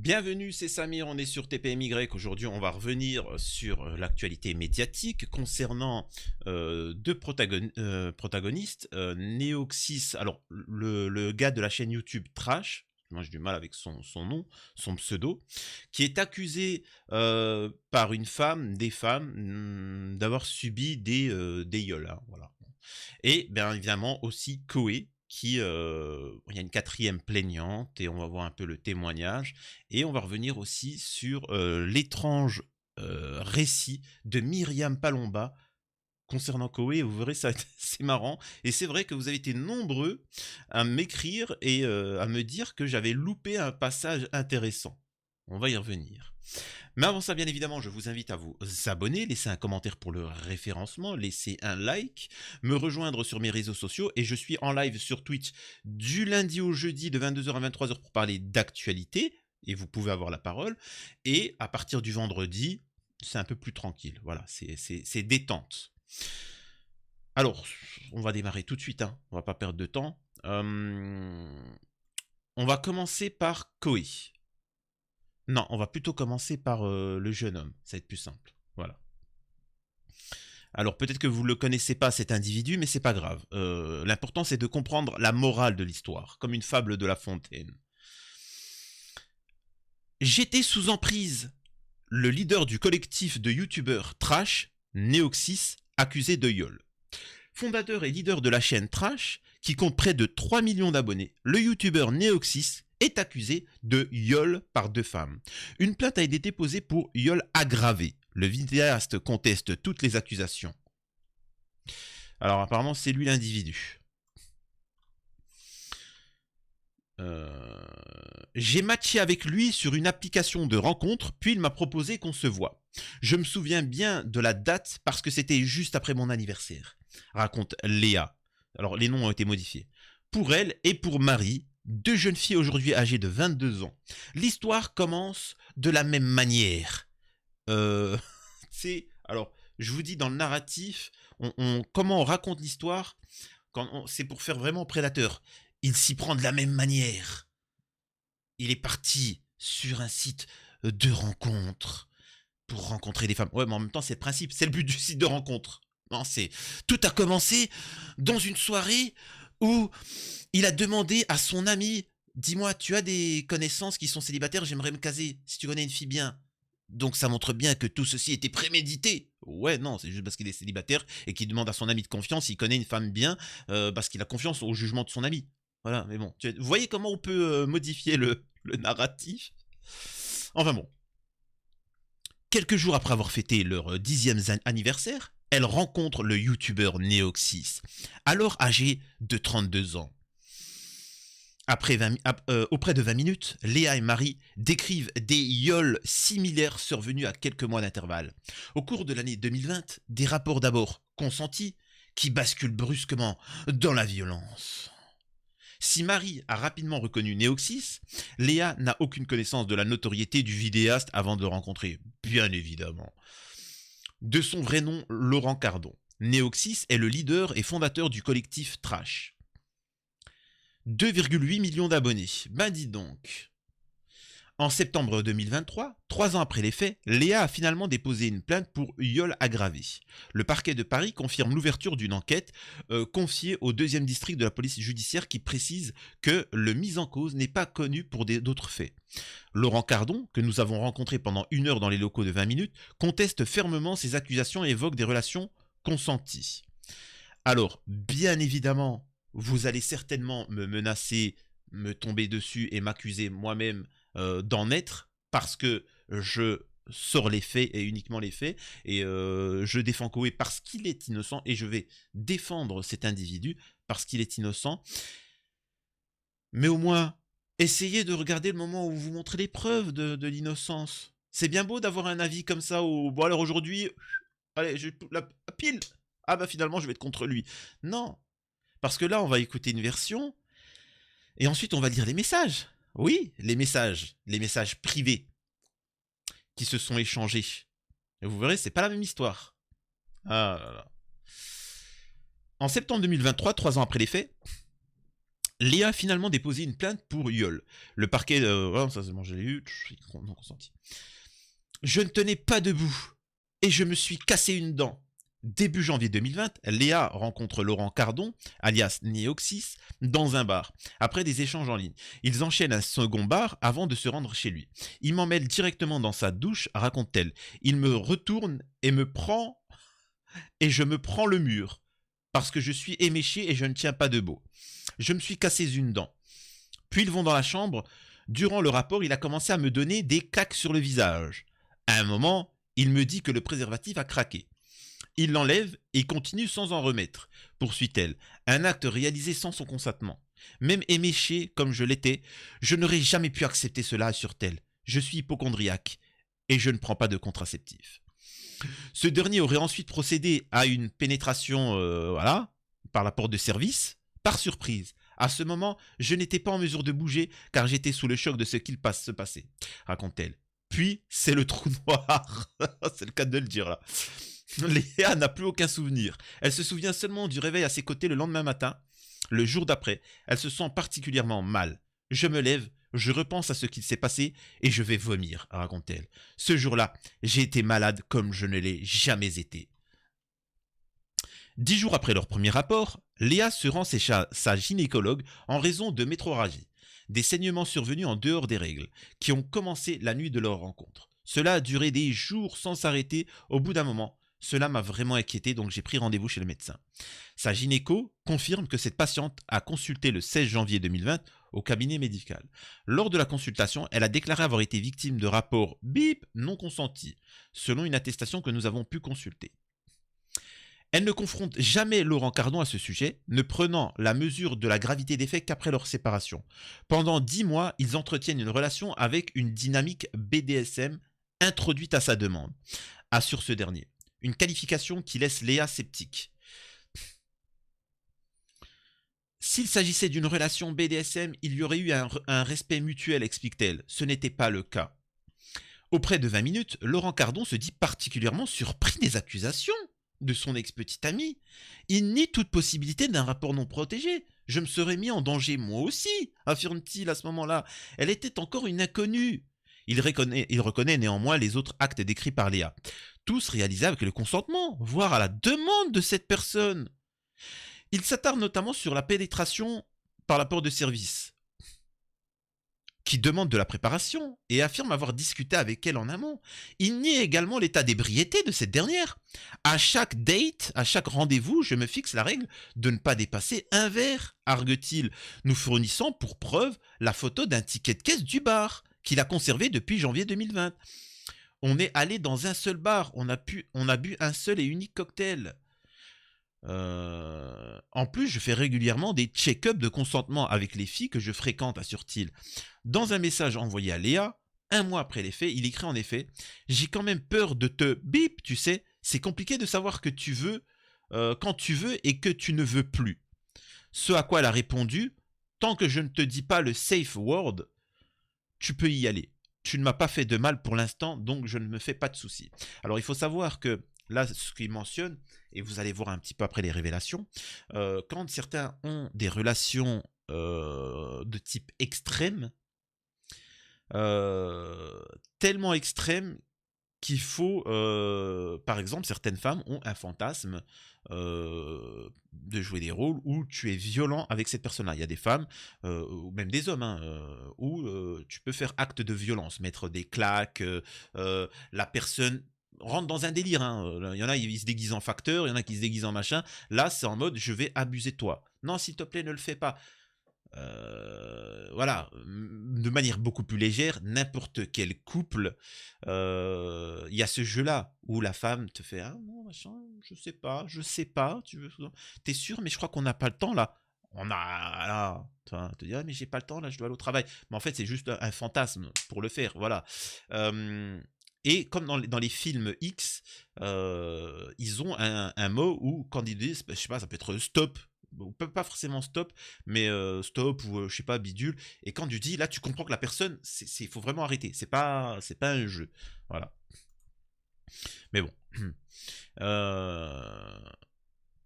Bienvenue, c'est Samir, on est sur TPMY. Aujourd'hui, on va revenir sur l'actualité médiatique concernant deux protagonistes. Neoxys, alors le gars de la chaîne YouTube Trash, moi j'ai du mal avec son nom, son pseudo, qui est accusé par une femme, des femmes, d'avoir subi des viols, hein, voilà. Et bien évidemment aussi Koé, il y a une quatrième plaignante et on va voir un peu le témoignage. Et on va revenir aussi sur l'étrange récit de Myriam Palomba concernant Koé. Vous verrez, ça c'est marrant. Et c'est vrai que vous avez été nombreux à m'écrire et à me dire que j'avais loupé un passage intéressant. On va y revenir. Mais avant ça, bien évidemment, je vous invite à vous abonner, laisser un commentaire pour le référencement, laisser un like, me rejoindre sur mes réseaux sociaux et je suis en live sur Twitch du lundi au jeudi de 22h à 23h pour parler d'actualité et vous pouvez avoir la parole. Et à partir du vendredi, c'est un peu plus tranquille. Voilà, c'est détente. Alors, on va démarrer tout de suite, hein. On va pas perdre de temps. On va commencer par Koé. Non, on va plutôt commencer par le jeune homme, ça va être plus simple. Voilà. Alors peut-être que vous ne le connaissez pas cet individu, mais c'est pas grave. L'important c'est de comprendre la morale de l'histoire, comme une fable de La Fontaine. J'étais sous emprise. Le leader du collectif de youtubeurs Trash, Neoxys, accusé de viol. Fondateur et leader de la chaîne Trash, qui compte près de 3 millions d'abonnés, le youtubeur Neoxys est accusé de viol par deux femmes. Une plainte a été déposée pour viol aggravé. Le vidéaste conteste toutes les accusations. Alors apparemment c'est lui l'individu. J'ai matché avec lui sur une application de rencontre, puis il m'a proposé qu'on se voie. Je me souviens bien de la date parce que c'était juste après mon anniversaire, raconte Léa. Alors les noms ont été modifiés. Pour elle et pour Marie, deux jeunes filles aujourd'hui âgées de 22 ans. L'histoire commence de la même manière. Alors, je vous dis dans le narratif, comment on raconte l'histoire, c'est pour faire vraiment prédateur. Il s'y prend de la même manière. Il est parti sur un site de rencontre pour rencontrer des femmes. Ouais, mais en même temps, c'est le principe, c'est le but du site de rencontre. Non, tout a commencé dans une soirée où il a demandé à son ami, dis-moi, tu as des connaissances qui sont célibataires, j'aimerais me caser, si tu connais une fille bien. Donc ça montre bien que tout ceci était prémédité. Ouais, non, c'est juste parce qu'il est célibataire et qu'il demande à son ami de confiance s'il connaît une femme bien, parce qu'il a confiance au jugement de son ami. Voilà, mais bon, vous voyez comment on peut modifier le narratif. Enfin bon. Quelques jours après avoir fêté leur 10e anniversaire, elle rencontre le youtubeur Neoxys, alors âgé de 32 ans. Auprès de 20 minutes, Léa et Marie décrivent des viols similaires survenus à quelques mois d'intervalle. Au cours de l'année 2020, des rapports d'abord consentis qui basculent brusquement dans la violence. Si Marie a rapidement reconnu Neoxys, Léa n'a aucune connaissance de la notoriété du vidéaste avant de le rencontrer, bien évidemment. De son vrai nom, Laurent Cardon. Neoxys est le leader et fondateur du collectif Trash. 2,8 millions d'abonnés. Ben dis donc. En septembre 2023, 3 ans après les faits, Léa a finalement déposé une plainte pour viol aggravé. Le parquet de Paris confirme l'ouverture d'une enquête confiée au 2e district de la police judiciaire qui précise que le mis en cause n'est pas connu pour d'autres faits. Laurent Cardon, que nous avons rencontré pendant 1 heure dans les locaux de 20 minutes, conteste fermement ces accusations et évoque des relations consenties. Alors, bien évidemment, vous allez certainement me menacer, me tomber dessus et m'accuser moi-même d'en être parce que je sors les faits et uniquement les faits et je défends Koé parce qu'il est innocent et je vais défendre cet individu parce qu'il est innocent. Mais au moins, essayez de regarder le moment où vous montrez les preuves de l'innocence. C'est bien beau d'avoir un avis comme ça où, bon alors aujourd'hui, allez, la pile. Ah bah finalement je vais être contre lui. Non. Parce que là, on va écouter une version, et ensuite on va lire les messages. Oui, les messages privés qui se sont échangés. Et vous verrez, c'est pas la même histoire. Ah là là. En septembre 2023, 3 ans après les faits, Léa a finalement déposé une plainte pour viol. Le parquet, ça c'est bon, je l'ai eu, non consenti. Je ne tenais pas debout et je me suis cassé une dent. Début janvier 2020, Léa rencontre Laurent Cardon, alias Neoxys, dans un bar, après des échanges en ligne. Ils enchaînent un second bar avant de se rendre chez lui. Il m'emmène directement dans sa douche, raconte-t-elle. Il me retourne et je me prends le mur, parce que je suis éméché et je ne tiens pas debout. Je me suis cassé une dent. Puis ils vont dans la chambre. Durant le rapport, il a commencé à me donner des caques sur le visage. À un moment, il me dit que le préservatif a craqué. Il l'enlève et continue sans en remettre, poursuit-elle. Un acte réalisé sans son consentement. Même éméché comme je l'étais, je n'aurais jamais pu accepter cela, assure-t-elle. Je suis hypocondriaque et je ne prends pas de contraceptif. Ce dernier aurait ensuite procédé à une pénétration, par la porte de service, par surprise. À ce moment, je n'étais pas en mesure de bouger car j'étais sous le choc de ce qu'il se passait, raconte-t-elle. Puis, c'est le trou noir. C'est le cas de le dire là. Léa n'a plus aucun souvenir. Elle se souvient seulement du réveil à ses côtés le lendemain matin. Le jour d'après, elle se sent particulièrement mal. Je me lève, je repense à ce qui s'est passé et je vais vomir, raconte-t-elle. Ce jour-là, j'ai été malade comme je ne l'ai jamais été. 10 jours après leur premier rapport, Léa se rend chez sa gynécologue en raison de métrorragie, des saignements survenus en dehors des règles, qui ont commencé la nuit de leur rencontre. Cela a duré des jours sans s'arrêter. Au bout d'un moment, cela m'a vraiment inquiété, donc j'ai pris rendez-vous chez le médecin. Sa gynéco confirme que cette patiente a consulté le 16 janvier 2020 au cabinet médical. Lors de la consultation, elle a déclaré avoir été victime de rapports bip non consentis, selon une attestation que nous avons pu consulter. Elle ne confronte jamais Laurent Cardon à ce sujet, ne prenant la mesure de la gravité des faits qu'après leur séparation. Pendant 10 mois, ils entretiennent une relation avec une dynamique BDSM introduite à sa demande, assure ce dernier. Une qualification qui laisse Léa sceptique. S'il s'agissait d'une relation BDSM, il y aurait eu un respect mutuel, explique-t-elle. Ce n'était pas le cas. Auprès de 20 minutes, Laurent Cardon se dit particulièrement surpris des accusations de son ex-petite amie. Il nie toute possibilité d'un rapport non protégé. Je me serais mis en danger moi aussi, affirme-t-il à ce moment-là. Elle était encore une inconnue. Il reconnaît néanmoins les autres actes décrits par Léa. Tous réalisés avec le consentement, voire à la demande de cette personne. Il s'attarde notamment sur la pénétration par la porte de service, qui demande de la préparation et affirme avoir discuté avec elle en amont. Il nie également l'état d'ébriété de cette dernière. À chaque date, à chaque rendez-vous, je me fixe la règle de ne pas dépasser un verre, argue-t-il, nous fournissant pour preuve la photo d'un ticket de caisse du bar, qu'il a conservé depuis janvier 2020. On est allé dans un seul bar, on a bu un seul et unique cocktail. En plus, je fais régulièrement des check-ups de consentement avec les filles que je fréquente, assure-t-il. Dans un message envoyé à Léa, un mois après les faits, il écrit en effet: j'ai quand même peur de te bip, tu sais, c'est compliqué de savoir que tu veux quand tu veux et que tu ne veux plus. Ce à quoi elle a répondu: tant que je ne te dis pas le safe word, tu peux y aller. Tu ne m'as pas fait de mal pour l'instant, donc je ne me fais pas de soucis. Alors il faut savoir que là, ce qu'il mentionne, et vous allez voir un petit peu après les révélations, quand certains ont des relations de type extrême, tellement extrême qu'il faut, par exemple, certaines femmes ont un fantasme de jouer des rôles où tu es violent avec cette personne-là. Il y a des femmes, ou même des hommes, hein, où tu peux faire acte de violence, mettre des claques, la personne rentre dans un délire. Hein. Il y en a, ils se déguisent en facteur, il y en a qui se déguisent en machin. Là, c'est en mode, je vais abuser de toi. Non, s'il te plaît, ne le fais pas. Voilà, de manière beaucoup plus légère, n'importe quel couple, il y a ce jeu-là où la femme te fait: ah non, machin, je sais pas, tu veux, t'es sûr, mais je crois qu'on n'a pas le temps là. On a là, te dis: ah, mais j'ai pas le temps là, je dois aller au travail. Mais en fait, c'est juste un fantasme pour le faire, voilà. Et comme dans les films X, ils ont un mot où, quand ils disent, je sais pas, ça peut être stop, ou pas forcément stop, mais stop ou je sais pas, bidule. Et quand tu dis, là, tu comprends que la personne, il faut vraiment arrêter. C'est pas un jeu. Voilà. Mais bon.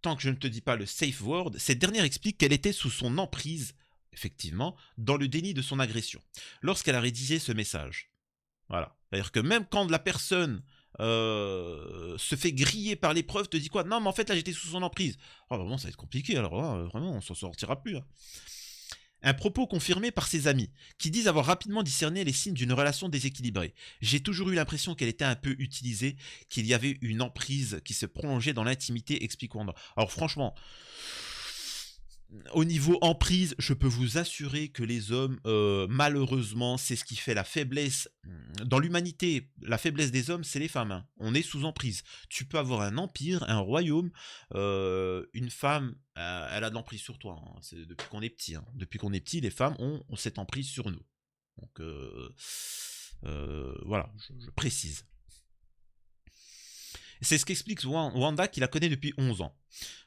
Tant que je ne te dis pas le safe word, cette dernière explique qu'elle était sous son emprise effectivement, dans le déni de son agression, lorsqu'elle a rédigé ce message. Voilà. C'est-à-dire que même quand la personne se fait griller par l'épreuve, te dit quoi? Non, mais en fait, là, j'étais sous son emprise. Oh, vraiment, ça va être compliqué. Alors là, vraiment, on s'en sortira plus. Hein. Un propos confirmé par ses amis, qui disent avoir rapidement discerné les signes d'une relation déséquilibrée. J'ai toujours eu l'impression qu'elle était un peu utilisée, qu'il y avait une emprise qui se prolongeait dans l'intimité, explique Wanda. Alors franchement, au niveau emprise, je peux vous assurer que les hommes, malheureusement, c'est ce qui fait la faiblesse. Dans l'humanité, la faiblesse des hommes, c'est les femmes. Hein. On est sous emprise. Tu peux avoir un empire, un royaume, une femme, elle a de l'emprise sur toi. Hein. C'est depuis qu'on est petit. Hein. Depuis qu'on est petit, les femmes ont cette emprise sur nous. Donc, voilà, je précise. C'est ce qu'explique Wanda qui la connaît depuis 11 ans.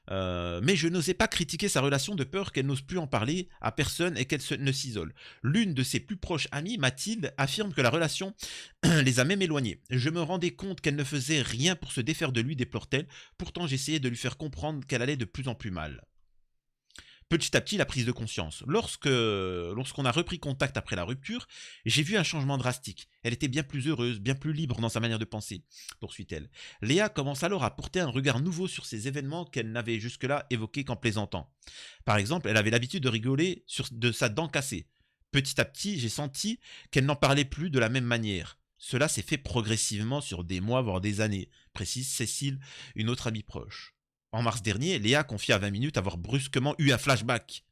Mais je n'osais pas critiquer sa relation de peur qu'elle n'ose plus en parler à personne et qu'elle ne s'isole. L'une de ses plus proches amies, Mathilde, affirme que la relation les a même éloignés. Je me rendais compte qu'elle ne faisait rien pour se défaire de lui, déplore-t-elle. Pourtant, j'essayais de lui faire comprendre qu'elle allait de plus en plus mal. Petit à petit, la prise de conscience. Lorsqu'on a repris contact après la rupture, j'ai vu un changement drastique. Elle était bien plus heureuse, bien plus libre dans sa manière de penser, poursuit-elle. Léa commence alors à porter un regard nouveau sur ces événements qu'elle n'avait jusque-là évoqués qu'en plaisantant. Par exemple, elle avait l'habitude de rigoler de sa dent cassée. Petit à petit, j'ai senti qu'elle n'en parlait plus de la même manière. Cela s'est fait progressivement sur des mois, voire des années, précise Cécile, une autre amie proche. En mars dernier, Léa confie à 20 minutes avoir brusquement eu un flashback.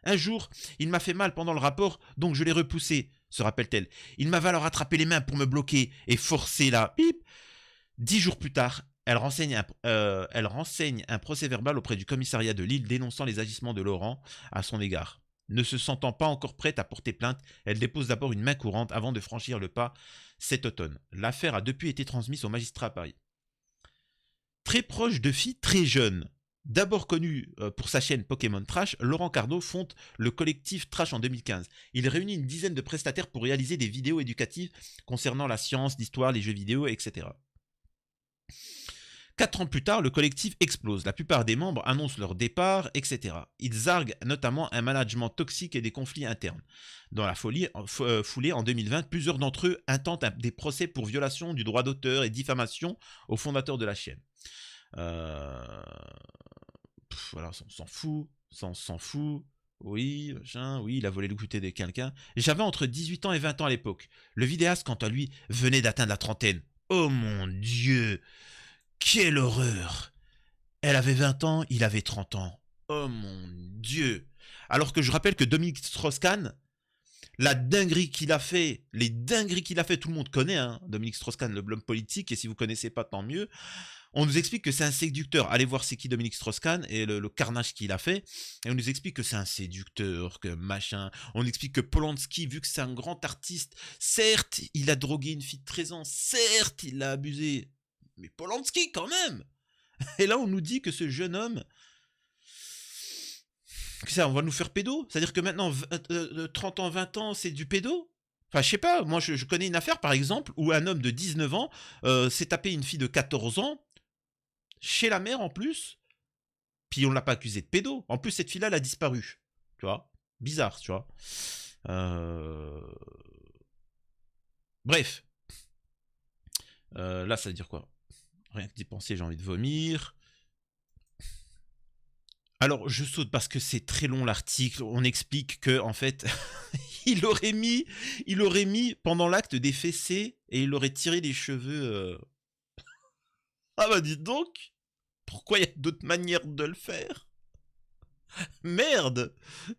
Un jour, il m'a fait mal pendant le rapport, donc je l'ai repoussé, se rappelle-t-elle. Il m'avait alors attrapé les mains pour me bloquer et forcer la bip. 10 jours plus tard, elle renseigne un procès-verbal auprès du commissariat de Lille dénonçant les agissements de Laurent à son égard. Ne se sentant pas encore prête à porter plainte, elle dépose d'abord une main courante avant de franchir le pas cet automne. L'affaire a depuis été transmise au magistrat à Paris. Très proche de filles très jeunes. D'abord connu pour sa chaîne Pokémon Trash, Laurent Cardo fonde le collectif Trash en 2015. Il réunit une dizaine de prestataires pour réaliser des vidéos éducatives concernant la science, l'histoire, les jeux vidéo, etc. 4 ans plus tard, le collectif explose. La plupart des membres annoncent leur départ, etc. Ils arguent notamment un management toxique et des conflits internes. Dans la foulée, en 2020, plusieurs d'entre eux intentent des procès pour violation du droit d'auteur et diffamation aux fondateurs de la chaîne. Voilà, on s'en fout, ça on s'en fout. Oui, oui, il a volé le goûter de quelqu'un. J'avais entre 18 ans et 20 ans à l'époque. Le vidéaste, quant à lui, venait d'atteindre la trentaine. Oh mon Dieu! Quelle horreur! Elle avait 20 ans, il avait 30 ans. Oh mon Dieu! Alors que je rappelle que Dominique Strauss-Kahn, la dinguerie qu'il a fait, les dingueries qu'il a fait, tout le monde connaît, hein, Dominique Strauss-Kahn, le blog politique, et si vous connaissez pas, tant mieux. On nous explique que c'est un séducteur. Allez voir c'est qui Dominique Strauss-Kahn et le carnage qu'il a fait. Et on nous explique que c'est un séducteur, que machin. On nous explique que Polanski, vu que c'est un grand artiste, certes, il a drogué une fille de 13 ans, certes, il l'a abusé. Mais Polanski, quand même! Et là, on nous dit que ce jeune homme... Que ça, on va nous faire pédo? C'est-à-dire que maintenant, 30 ans, 20 ans, c'est du pédo? Enfin, je sais pas, moi je connais une affaire par exemple où un homme de 19 ans s'est tapé une fille de 14 ans chez la mère en plus, puis on l'a pas accusé de pédo. En plus, cette fille-là, elle a disparu. Tu vois? Bizarre, tu vois. Bref. Là, ça veut dire quoi? Rien que d'y penser, j'ai envie de vomir. Alors, je saute parce que c'est très long l'article. On explique que, en fait, il aurait mis pendant l'acte des fessées et il aurait tiré les cheveux. Ah bah dites donc! Pourquoi il y a d'autres manières de le faire? Merde!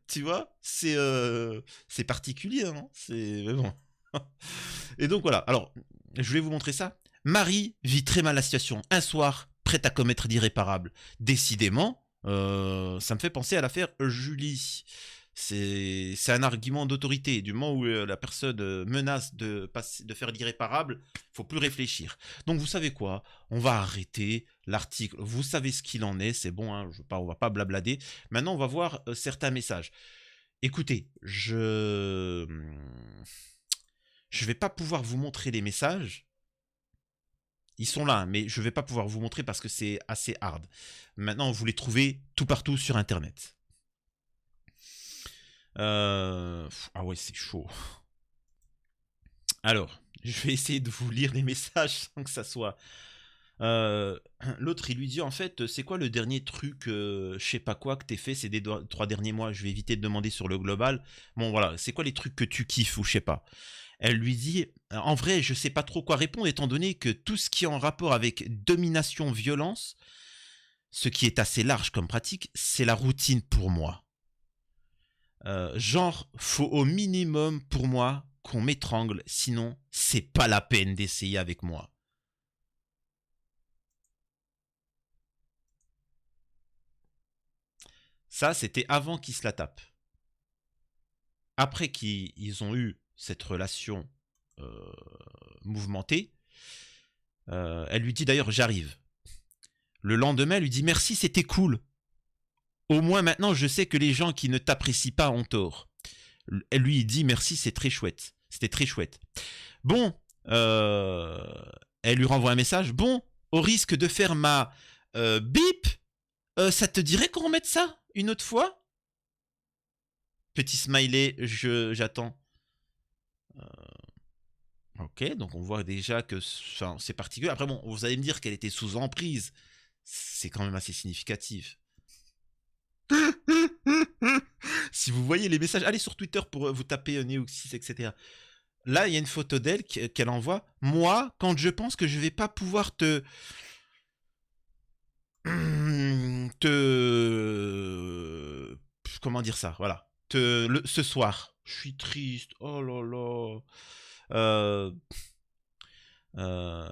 Tu vois? C'est particulier, hein? Mais bon. Et donc voilà. Alors, je vais vous montrer ça. Marie vit très mal la situation. Un soir, prête à commettre l'irréparable. Décidément, ça me fait penser à l'affaire Julie. C'est un argument d'autorité. Du moment où la personne menace de faire l'irréparable, faut plus réfléchir. Donc vous savez quoi? On va arrêter l'article. Vous savez ce qu'il en est, c'est bon, hein, on va pas blablader. Maintenant, on va voir certains messages. Écoutez, je vais pas pouvoir vous montrer les messages. Ils sont là, mais je vais pas pouvoir vous montrer parce que c'est assez hard. Maintenant, vous les trouvez tout partout sur Internet. Ah ouais, c'est chaud. Alors, je vais essayer de vous lire les messages sans que ça soit. Euh, L'autre, il lui dit en fait, c'est quoi le dernier truc, je sais pas quoi, que t'es fait ces 3 derniers mois. Je vais éviter de demander sur le global. Bon, voilà, c'est quoi les trucs que tu kiffes ou je sais pas. Elle lui dit, en vrai, je sais pas trop quoi répondre étant donné que tout ce qui est en rapport avec domination, violence, ce qui est assez large comme pratique, c'est la routine pour moi. Genre, faut au minimum pour moi qu'on m'étrangle, sinon c'est pas la peine d'essayer avec moi. Ça, c'était avant qu'ils se la tapent. Après qu'ils ont eu cette relation euh, mouvementée, elle lui dit d'ailleurs j'arrive. Le lendemain, elle lui dit merci, c'était cool. Au moins maintenant, je sais que les gens qui ne t'apprécient pas ont tort. Elle lui dit merci, c'est très chouette. C'était très chouette. Bon, euh, elle lui renvoie un message. Bon, au risque de faire ma bip, ça te dirait qu'on remette ça une autre fois? Petit smiley, j'attends. Ok, donc on voit déjà que c'est particulier. Après, bon, vous allez me dire qu'elle était sous emprise. C'est quand même assez significatif. Si vous voyez les messages, allez sur Twitter pour vous taper Neoxys, etc. Là, il y a une photo d'elle qu'elle envoie. Moi, quand je pense que je vais pas pouvoir comment dire ça, voilà. Ce soir, je suis triste. Oh là là. Euh, euh,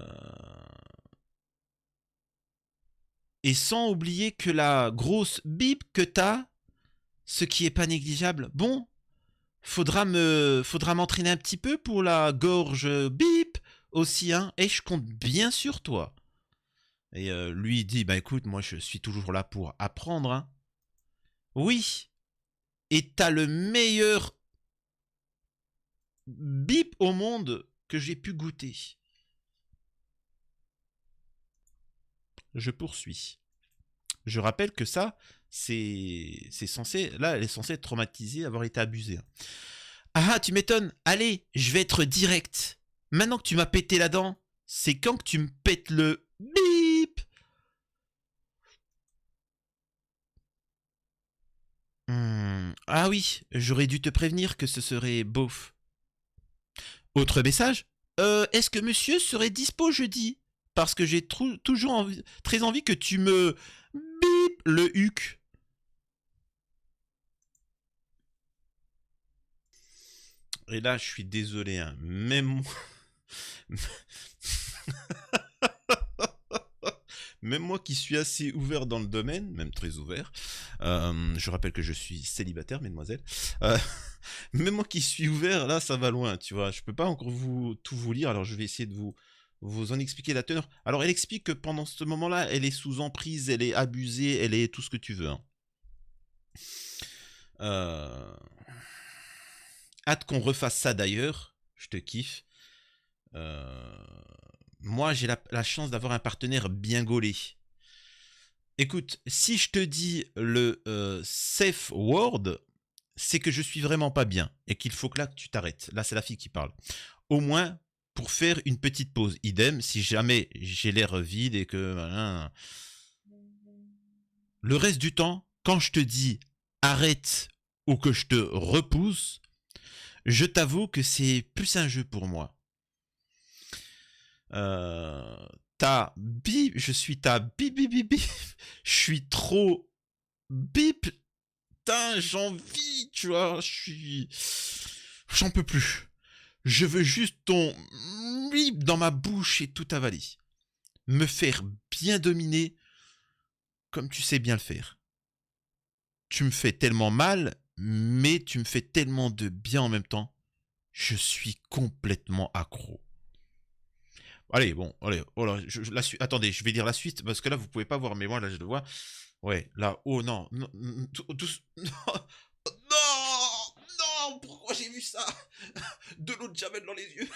et sans oublier que la grosse bip que t'as, ce qui est pas négligeable. Bon, faudra m'entraîner un petit peu pour la gorge bip aussi, hein. Et je compte bien sur toi. Et lui il dit, bah écoute, moi je suis toujours là pour apprendre, hein. Oui, et t'as le meilleur bip au monde que j'ai pu goûter. Je poursuis. Je rappelle que ça, c'est censé, là, elle est censée être traumatisée, avoir été abusée. Ah, tu m'étonnes. Allez, je vais être direct. Maintenant que tu m'as pété la dent, c'est quand que tu me pètes le bip. Ah oui, j'aurais dû te prévenir que ce serait beauf. Autre message. Est-ce que monsieur serait dispo jeudi? Parce que j'ai toujours très envie que tu me bip le huc. Et là, je suis désolé, hein. Même moi... Même moi qui suis assez ouvert dans le domaine, même très ouvert, je rappelle que je suis célibataire, mesdemoiselles, euh, même moi qui suis ouvert, là, ça va loin, tu vois. Je peux pas encore tout vous lire, alors je vais essayer de vous en expliquer la teneur. Alors, elle explique que pendant ce moment-là, elle est sous emprise, elle est abusée, elle est tout ce que tu veux, hein. Euh... Hâte qu'on refasse ça d'ailleurs, je te kiffe. Euh, Moi, j'ai la chance d'avoir un partenaire bien gaulé. Écoute, si je te dis le safe word, c'est que je suis vraiment pas bien et qu'il faut que là que tu t'arrêtes. Là, c'est la fille qui parle. Au moins pour faire une petite pause. Idem, si jamais j'ai l'air vide et que le reste du temps, quand je te dis arrête ou que je te repousse, je t'avoue que c'est plus un jeu pour moi. Euh, je suis ta bip bip bip bip. Je suis trop bip. Putain, j'ai envie, tu vois, j'en peux plus. Je veux juste ton bip dans ma bouche et tout avaler. Me faire bien dominer comme tu sais bien le faire. Tu me fais tellement mal, mais tu me fais tellement de bien en même temps. Je suis complètement accro. Allez, bon, allez, oh là, attendez, je vais dire la suite parce que là vous pouvez pas voir, mais moi là je le vois. Ouais, là, oh non, non, non, non, pourquoi j'ai vu ça? De l'eau de Javel dans les yeux.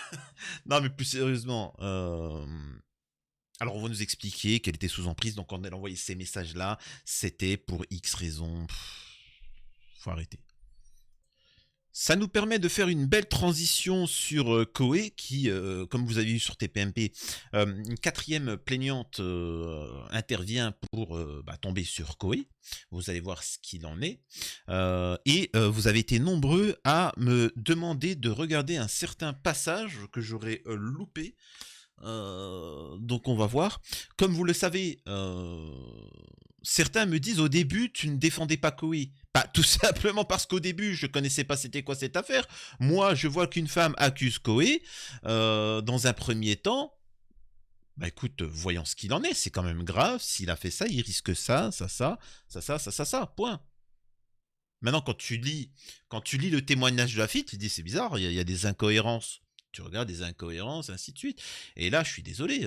Non, mais plus sérieusement, alors on va nous expliquer qu'elle était sous emprise, donc quand elle envoyait ces messages-là, c'était pour X raisons. Faut arrêter. Ça nous permet de faire une belle transition sur Koé, qui, comme vous avez vu sur TPMP, une quatrième plaignante intervient pour tomber sur Koé. Vous allez voir ce qu'il en est. Et vous avez été nombreux à me demander de regarder un certain passage que j'aurais loupé. Donc on va voir. Comme vous le savez, certains me disent au début tu ne défendais pas Koé. Bah, tout simplement parce qu'au début je connaissais pas c'était quoi cette affaire. Moi je vois qu'une femme accuse Koé dans un premier temps. Bah écoute, voyons ce qu'il en est, c'est quand même grave, s'il a fait ça, il risque ça, ça, point. Maintenant quand tu lis le témoignage de la fille, tu te dis c'est bizarre, il y a des incohérences. Tu regardes des incohérences, ainsi de suite. Et là, je suis désolé,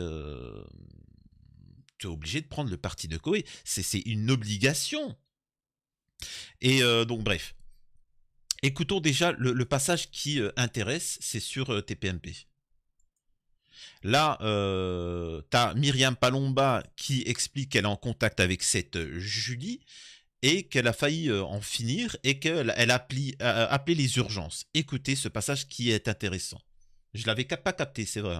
tu es obligé de prendre le parti de Koé. C'est une obligation. Et donc, bref. Écoutons déjà le passage qui intéresse, c'est sur TPMP. Là, tu as Myriam Palomba qui explique qu'elle est en contact avec cette Julie et qu'elle a failli en finir et qu'elle a appelé les urgences. Écoutez ce passage qui est intéressant. Je l'avais pas capté, c'est vrai.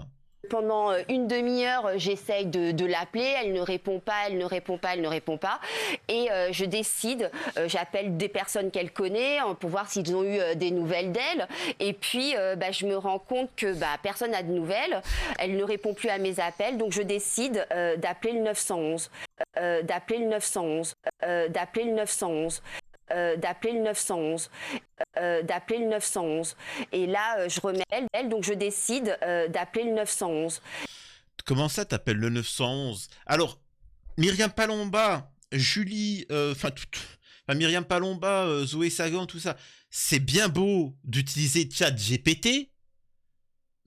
Pendant une demi-heure, j'essaye de l'appeler, elle ne répond pas, elle ne répond pas, elle ne répond pas. Et je décide, j'appelle des personnes qu'elle connaît pour voir s'ils ont eu des nouvelles d'elle. Et puis, je me rends compte que personne n'a de nouvelles. Elle ne répond plus à mes appels, donc je décide d'appeler le 911. D'appeler le 911. D'appeler le 911. D'appeler le 911. D'appeler le 911. Et là, je remets elle, donc je décide d'appeler le 911. Comment ça, t'appelles le 911? Alors, Myriam Palomba, Julie, Myriam Palomba, Zoé Sagan, tout ça, c'est bien beau d'utiliser ChatGPT,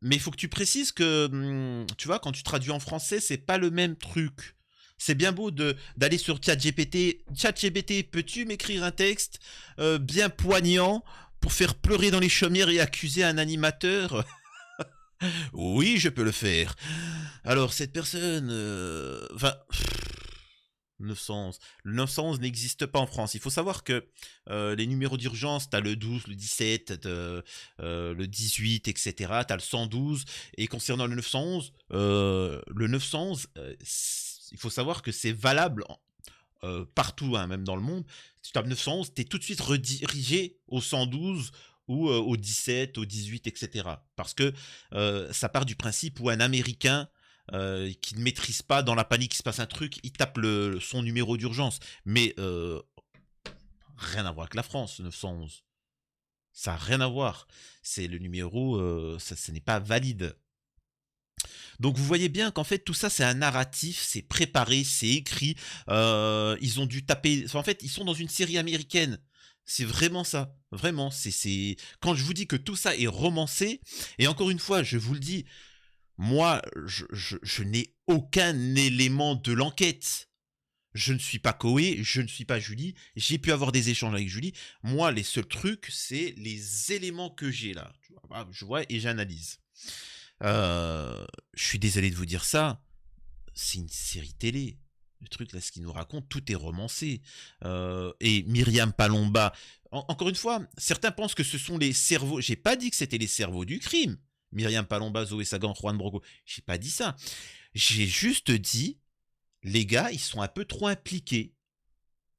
mais il faut que tu précises que, tu vois, quand tu traduis en français, c'est pas le même truc. C'est bien beau d'aller sur ChatGPT. ChatGPT, peux-tu m'écrire un texte bien poignant pour faire pleurer dans les chaumières et accuser un animateur? Oui, je peux le faire. Alors, cette personne... 911. Le 911 n'existe pas en France. Il faut savoir que les numéros d'urgence, tu as le 12, le 17, le 18, etc. Tu as le 112. Et concernant le 911, il faut savoir que c'est valable partout, hein, même dans le monde. Si tu tapes 911, tu es tout de suite redirigé au 112 ou au 17, au 18, etc. Parce que ça part du principe où un Américain qui ne maîtrise pas, dans la panique, il se passe un truc, il tape son numéro d'urgence. Mais rien à voir avec la France, 911. Ça n'a rien à voir. C'est le numéro, ce n'est pas valide. Donc vous voyez bien qu'en fait tout ça c'est un narratif, c'est préparé, c'est écrit. Ils ont dû taper. En fait, ils sont dans une série américaine. C'est vraiment ça, vraiment. C'est quand je vous dis que tout ça est romancé. Et encore une fois, je vous le dis, moi, je n'ai aucun élément de l'enquête. Je ne suis pas Koé, je ne suis pas Julie. J'ai pu avoir des échanges avec Julie. Moi, les seuls trucs, c'est les éléments que j'ai là. Je vois et j'analyse. Je suis désolé de vous dire ça, c'est une série télé. Le truc là, ce qu'il nous raconte, tout est romancé. Et Myriam Palomba, encore une fois, certains pensent que ce sont les cerveaux. J'ai pas dit que c'était les cerveaux du crime. Myriam Palomba, Zoé Sagan, Juan Branco. J'ai pas dit ça. J'ai juste dit, les gars, ils sont un peu trop impliqués.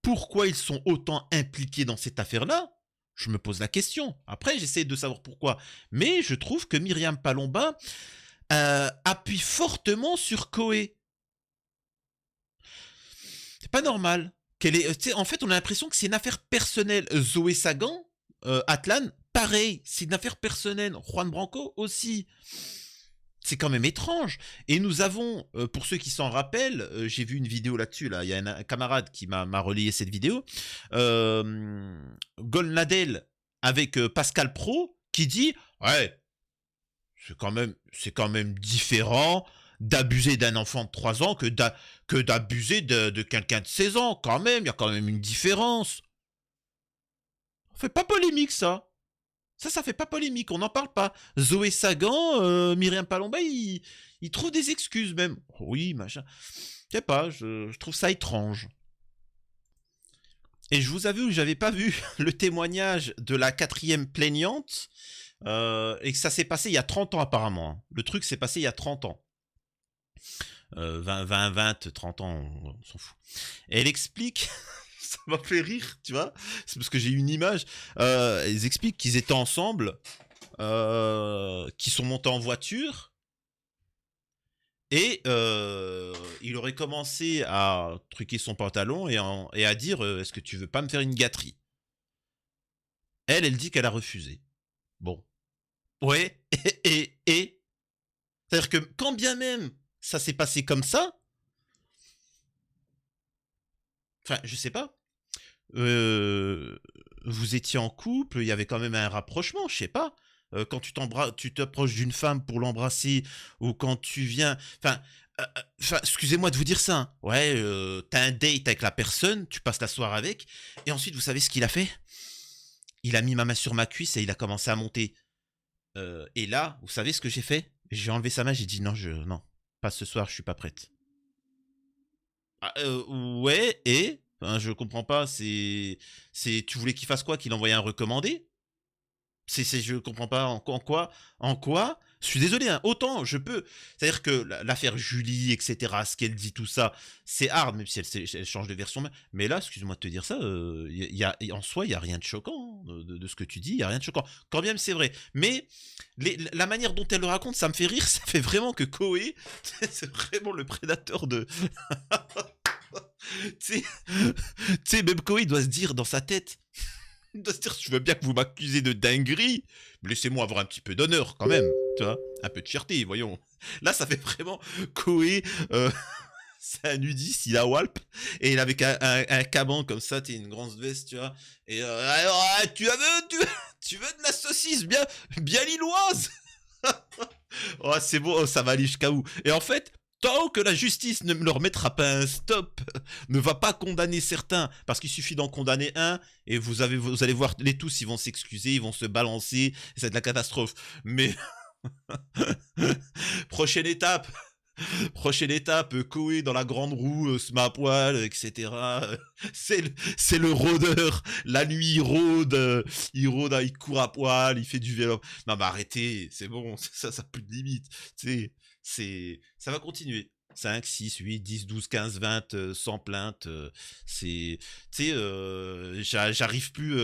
Pourquoi ils sont autant impliqués dans cette affaire-là? Je me pose la question. Après, j'essaie de savoir pourquoi. Mais je trouve que Myriam Palomba appuie fortement sur Koé. C'est pas normal. En fait, on a l'impression que c'est une affaire personnelle. Zoé Sagan, Atlan, pareil, c'est une affaire personnelle. Juan Branco aussi. C'est quand même étrange. Et nous avons, pour ceux qui s'en rappellent, j'ai vu une vidéo là-dessus, là. Il y a un camarade qui m'a relayé cette vidéo. Golnadel avec Pascal Pro qui dit ouais, c'est quand même différent d'abuser d'un enfant de 3 ans que d'abuser de quelqu'un de 16 ans. Quand même, il y a quand même une différence. On fait pas polémique, ça. Ça fait pas polémique, on n'en parle pas. Zoé Sagan, Myriam Palomba, ils trouvent des excuses même. Oui, machin. Je sais pas, je trouve ça étrange. Et je vous avoue que j'avais pas vu le témoignage de la quatrième plaignante et que ça s'est passé il y a 30 ans apparemment, hein. Le truc s'est passé il y a 30 ans. 20, 30 ans, on s'en fout. Et elle explique, ça m'a fait rire, tu vois, c'est parce que j'ai eu une image, ils expliquent qu'ils étaient ensemble, qu'ils sont montés en voiture, et il aurait commencé à truquer son pantalon et à dire est-ce que tu veux pas me faire une gâterie. Elle dit qu'elle a refusé. Bon. Ouais, et c'est-à-dire que quand bien même ça s'est passé comme ça, enfin, je sais pas, vous étiez en couple, il y avait quand même un rapprochement, je sais pas. Quand tu t'approches d'une femme pour l'embrasser, ou quand tu viens, excusez-moi de vous dire ça, hein. Ouais, t'as un date avec la personne, tu passes la soirée avec, et ensuite, vous savez ce qu'il a fait? Il a mis ma main sur ma cuisse et il a commencé à monter. Et là, vous savez ce que j'ai fait? J'ai enlevé sa main, j'ai dit non, pas ce soir, je suis pas prête. Ah, ouais, et enfin, je comprends pas, tu voulais qu'il fasse quoi? Qu'il envoie un recommandé? Je comprends pas en quoi. Je suis désolé, hein, autant je peux. C'est-à-dire que l'affaire Julie, etc., ce qu'elle dit, tout ça, c'est hard, même si elle change de version. Mais là, excuse-moi de te dire ça, en soi, il n'y a rien de choquant, hein, de ce que tu dis, il n'y a rien de choquant. Quand bien même c'est vrai. Mais la manière dont elle le raconte, ça me fait rire, ça fait vraiment que Koé, c'est vraiment le prédateur de. Tu sais, même Koé doit se dire dans sa tête. Il doit se dire, je veux bien que vous m'accusez de dinguerie, mais laissez-moi avoir un petit peu d'honneur quand même, tu vois, un peu de fierté, voyons. Là, ça fait vraiment Koé, c'est un nudiste, il a Walp, et il avec un caban comme ça, t'es une grande veste, tu vois, et alors, tu veux de la saucisse bien lilloise. Oh, c'est bon, oh, ça va aller jusqu'à où? Et en fait, tant que la justice ne leur mettra pas un stop, ne va pas condamner certains, parce qu'il suffit d'en condamner un, et vous allez voir, les tous, ils vont s'excuser, ils vont se balancer, et ça va être la catastrophe. Mais, prochaine étape, Koé dans la grande roue, se met à poil, etc. C'est le rôdeur. La nuit, il court à poil, il fait du vélo. Non, mais arrêtez, c'est bon, ça plus de limite. Ça va continuer. 5, 6, 8, 10, 12, 15, 20, sans plainte. J'arrive plus.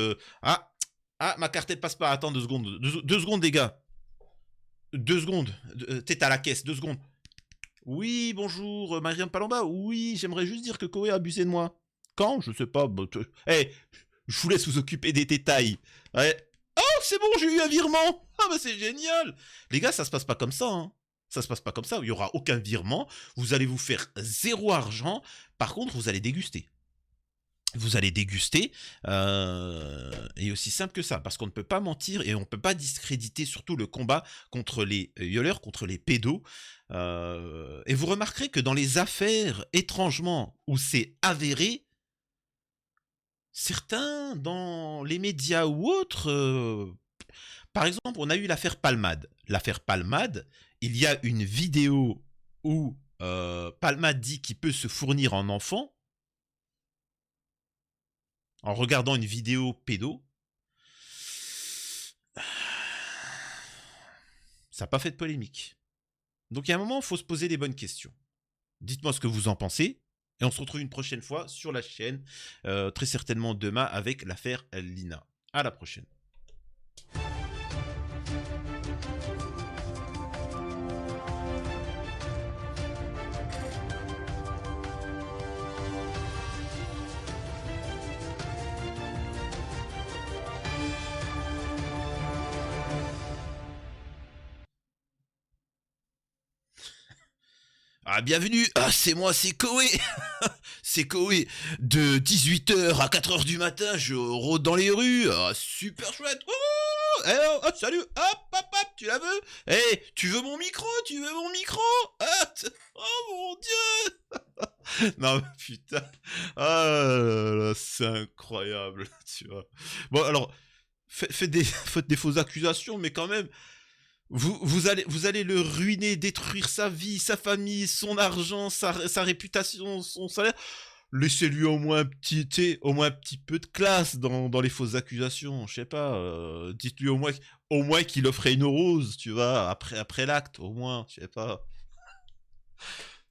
Ma carte elle passe pas. Attends 2 secondes. 2 secondes, les gars. 2 secondes. T'es à la caisse, 2 secondes. Oui, bonjour, Marianne Palamba. Oui, j'aimerais juste dire que Koé a abusé de moi. Quand? Je sais pas. Eh, je vous laisse vous occuper des détails. Ouais. Oh, c'est bon, j'ai eu un virement. Ah bah c'est génial. Les gars, ça se passe pas comme ça, hein. Ça se passe pas comme ça. Il y aura aucun virement. Vous allez vous faire 0 argent. Par contre, vous allez déguster. Vous allez déguster, et aussi simple que ça, parce qu'on ne peut pas mentir et on ne peut pas discréditer surtout le combat contre les violeurs, contre les pédos. Et vous remarquerez que dans les affaires, étrangement, où c'est avéré, certains, dans les médias ou autres, par exemple, on a eu l'affaire Palmade. L'affaire Palmade, il y a une vidéo où Palmade dit qu'il peut se fournir en enfant, en regardant une vidéo pédo, ça n'a pas fait de polémique. Donc il y a un moment, il faut se poser les bonnes questions. Dites-moi ce que vous en pensez. Et on se retrouve une prochaine fois sur la chaîne, très certainement demain avec l'affaire Lina. À la prochaine. Ah, bienvenue. Ah, c'est moi, c'est Koé. C'est Koé. De 18h à 4h du matin, je rôde dans les rues. Ah, super chouette. Oh, oh, salut. Hop, tu la veux? Eh, tu veux mon micro? Ah, oh mon dieu. Non, putain. Ah là là, c'est incroyable, tu vois. Bon, alors, faites des fausses accusations, mais quand même, vous allez le ruiner, détruire sa vie, sa famille, son argent, sa réputation, son salaire, laissez-lui au moins un petit, tu sais, au moins un petit peu de classe dans les fausses accusations. Je sais pas. Dites-lui au moins qu'il offrait une rose, tu vois, après l'acte, au moins. Je sais pas.